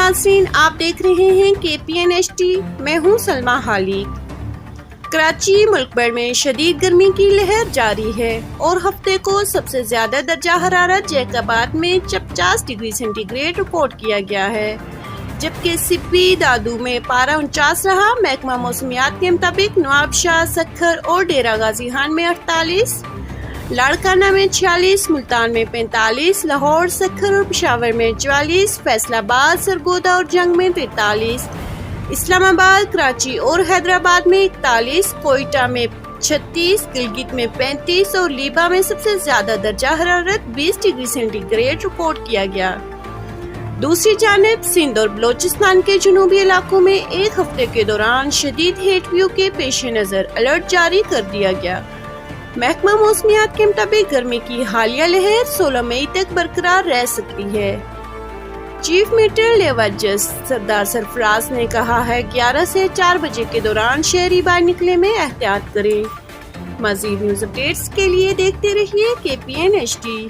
ناظرین، آپ دیکھ رہے ہیں KPN-HD، میں ہوں سلمہ خالق۔ کراچی ملک بھر میں شدید گرمی کی لہر جاری ہے اور ہفتے کو سب سے زیادہ درجہ حرارت جیکب آباد میں 50 ڈگری سینٹی گریڈ ریکارڈ کیا گیا ہے، جبکہ سپی دادو میں پارہ 49 رہا۔ محکمہ موسمیات کے مطابق نوابشاہ، سکھر اور ڈیرہ غازی خان میں 48، لاڑکانہ میں 46، ملتان میں 45، لاہور، سکھر اور پشاور میں 44، فیصل آباد، سرگودا اور جنگ میں 43، اسلام آباد، کراچی اور حیدرآباد میں 41، کوئٹہ میں 36، گلگت میں 35 اور لیبا میں سب سے زیادہ درجہ حرارت 20 ڈگری سینٹی گریڈ ریکارڈ کیا گیا۔ دوسری جانب سندھ اور بلوچستان کے جنوبی علاقوں میں ایک ہفتے کے دوران شدید ہیٹ ویو کے پیش نظر الرٹ جاری کر دیا گیا۔ محکمہ موسمیات کے مطابق گرمی کی حالیہ لہر 16 مئی تک برقرار رہ سکتی ہے۔ چیف میٹرولوجسٹ سردار سرفراز نے کہا ہے 11 سے 4 بجے کے دوران شہری باہر نکلنے میں احتیاط کریں۔ مزید نیوز اپڈیٹس کے لیے دیکھتے رہیے KPN-HD۔